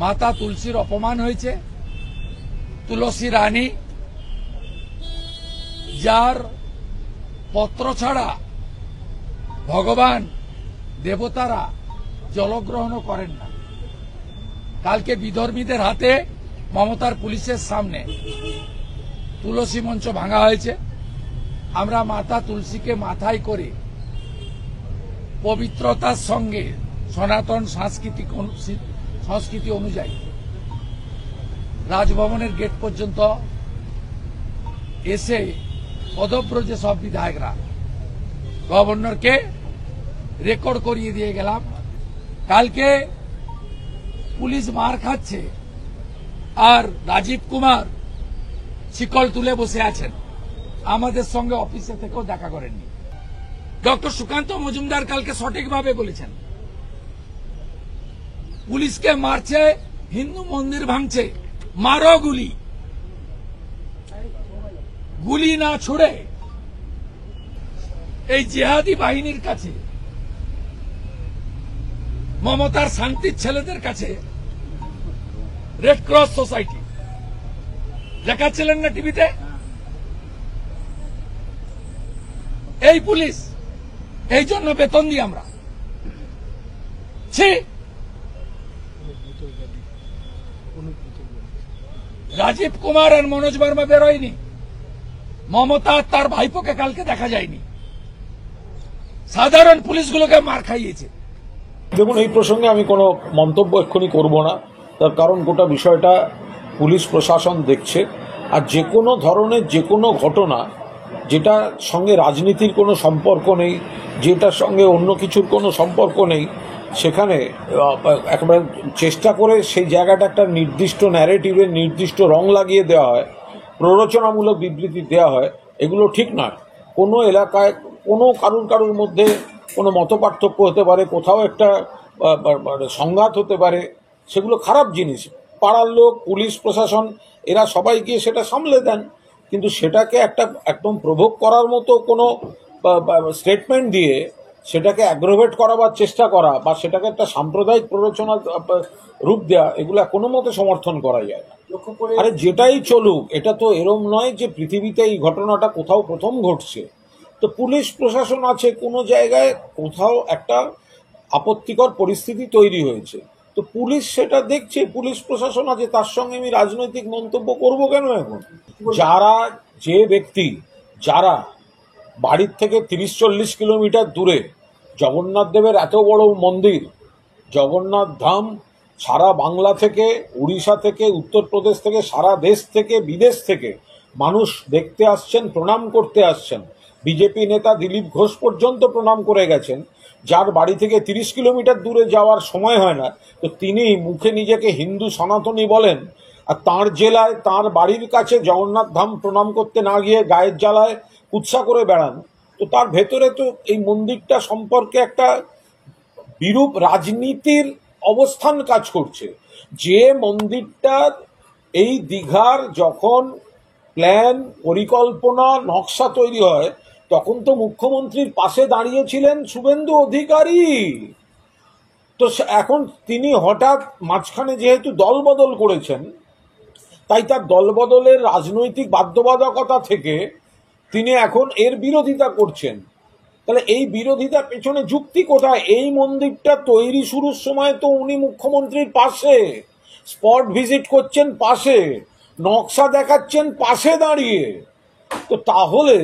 মাতা তুলসীর অপমান হয়েছে। তুলসী রানী, যার পত্র ছাড়া ভগবান দেবতারা জলগ্রহণ করেন না, কালকে বিধর্মীদের হাতে মমতার পুলিশের সামনে তুলসী মঞ্চ ভাঙা হয়েছে। আমরা মাতা তুলসীকে মাথায় করে পবিত্রতার সঙ্গে সনাতন সংস্কৃতি অনুযায়ী রাজভবনের গেট পর্যন্ত এসে পদব্রজে সব বিধায়করা গভর্নরকে রেকর্ড করিয়ে দিয়ে গেলাম। কালকে পুলিশ মার খাচ্ছে আর রাজীব কুমার শিকল তুলে বসে আছেন, আমাদের সঙ্গে অফিসে থেকেও দেখা করেননি। ডক্টর সুকান্ত মজুমদার কালকে সঠিকভাবে বলেছেন, পুলিশকে মারছে, হিন্দু মন্দির ভাঙছে, মারো গুলি, গুলি না ছুড়ে এই জিহাদি বাহিনীর কাছে, মমতার শান্তির ছেলেদের কাছে রেড ক্রস সোসাইটি দেখাচ্ছিলেন না টিভিতে, এই পুলিশ, এই জন্য বেতন দিই আমরা। রাজীব কুমার আর মনোজ বর্মা বেরোয়নি, মমতা তার ভাইপোকে কালকে দেখা যায়নি, সাধারণ পুলিশগুলোকে মার খাইয়েছে। দেখুন, এই প্রসঙ্গে আমি কোনো মন্তব্য এক্ষুনি করব না, তার কারণ গোটা বিষয়টা পুলিশ প্রশাসন দেখছে। আর যে কোনো ধরনের যে কোনো ঘটনা যেটার সঙ্গে রাজনীতির কোনো সম্পর্ক নেই, যেটার সঙ্গে অন্য কিছুর কোনো সম্পর্ক নেই, সেখানে একেবারে চেষ্টা করে সেই জায়গাটা একটা নির্দিষ্ট ন্যারেটিভের নির্দিষ্ট রং লাগিয়ে দেওয়া হয়, প্ররোচনামূলক বিবৃতি দেওয়া হয়, এগুলো ঠিক নয়। কোনো এলাকায় কোনো কারুর মধ্যে কোনো মতপার্থক্য হতে পারে, কোথাও একটা সংঘাত হতে পারে, সেগুলো খারাপ জিনিস। পাড়ার লোক, পুলিশ প্রশাসন, এরা সবাই গিয়ে সেটা সামলে দেন, কিন্তু সেটাকে একটা একদম প্রভোগ করার মতো কোনো স্টেটমেন্ট দিয়ে সেটাকে অ্যাগ্রোভেট করাবার চেষ্টা করা বা সেটাকে একটা সাম্প্রদায়িক প্ররোচনা রূপ দেওয়া, এগুলো কোনো মতে সমর্থন করা যায় না। আরে যেটাই চলুক, এটা তো এরম নয় যে পৃথিবীতে এই ঘটনাটা কোথাও প্রথম ঘটছে। তো পুলিশ প্রশাসন আছে, কোনো জায়গায় কোথাও একটা আপত্তিকর পরিস্থিতি তৈরি হয়েছে, তো পুলিশ সেটা দেখছে, পুলিশ প্রশাসন আছে, তার সঙ্গে আমি রাজনৈতিক মন্তব্য করব কেন? এখন যে ব্যক্তি যারা বাড়ির থেকে 30-40 কিলোমিটার দূরে জগন্নাথ দেবের এত বড় মন্দির, জগন্নাথ ধাম, সারা বাংলা থেকে, উড়িষ্যা থেকে, উত্তরপ্রদেশ থেকে, সারা দেশ থেকে, বিদেশ থেকে মানুষ দেখতে আসছেন, প্রণাম করতে আসছেন, বিজেপি নেতা দিলীপ ঘোষ পর্যন্ত প্রণাম করে গেছেন, যার বাড়ি থেকে 30 কিলোমিটার দূরে যাওয়ার সময় হয় না, তো তিনি মুখে নিজেকে হিন্দু সনাতনী বলেন, আর তাঁর জেলায় তাঁর বাড়ির কাছে জগন্নাথ ধাম প্রণাম করতে না গিয়ে গায়ের জ্বালায় কুৎসা করে বেড়ান, তো তার ভেতরে তো এই মন্দিরটা সম্পর্কে একটা বিরূপ রাজনীতির অবস্থান কাজ করছে। যে মন্দিরটার এই দীঘার যখন প্ল্যান, পরিকল্পনা, নকশা তৈরি হয়, তখন তো মুখ্যমন্ত্রীর পাশে দাঁড়িয়েছিলেন শুভেন্দু অধিকারী। তো এখন তিনি হঠাৎ মাঝখানে যেহেতু দল বদল করেছেন, তাই তার দল বদলের রাজনৈতিক বাধ্যবাধকতা থেকে তিনি এখন এর বিরোধিতা করছেন। তাহলে এই বিরোধিতার পেছনে যুক্তি কোথায়? এই মন্দিরটা তৈরি শুরুর সময় তো উনি মুখ্যমন্ত্রীর পাশে, স্পট ভিজিট করছেন পাশে, নকশা দেখাচ্ছেন পাশে দাঁড়িয়ে, তো তাহলে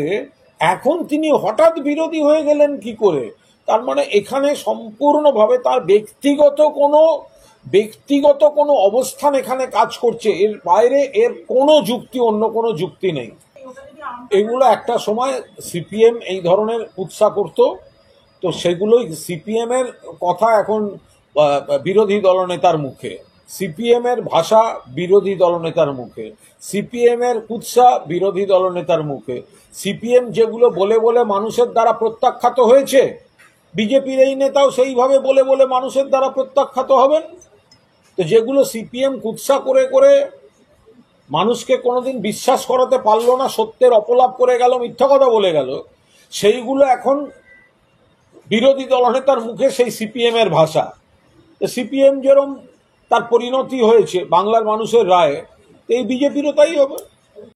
এখন তিনি হঠাৎ বিরোধী হয়ে গেলেন কি করে? তার মানে এখানে সম্পূর্ণভাবে তার ব্যক্তিগত কোনো অবস্থান এখানে কাজ করছে, এর বাইরে এর কোনো যুক্তি, অন্য কোনো যুক্তি নেই। এগুলো একটা সময় সিপিএম এই ধরনের উৎসাহ করত, তো সেগুলোই সিপিএম এর কথা এখন বিরোধী দলনেতার মুখে, সিপিএম এর ভাষা বিরোধী দলনেতার মুখে, সিপিএম এর উৎসাহ বিরোধী দলনেতার মুখে। সিপিএম যেগুলো বলে বলে মানুষের দ্বারা প্রত্যাখ্যাত হয়েছে, বিজেপির এই নেতাও সেইভাবে বলে বলে মানুষের দ্বারা প্রত্যাখ্যাত হবেন। তো যেগুলো সিপিএম কুৎসা করে করে মানুষকে কোনোদিন বিশ্বাস করাতে পারলো না, সত্যের অপলাপ করে গেল, মিথ্যা কথা বলে গেল, সেইগুলো এখন বিরোধী দলনেতার মুখে সেই সিপিএম এর ভাষা। তো সিপিএম যেরকম তার পরিণতি হয়েছে বাংলার মানুষের রায়ে, এই বিজেপিরও তাই হবে।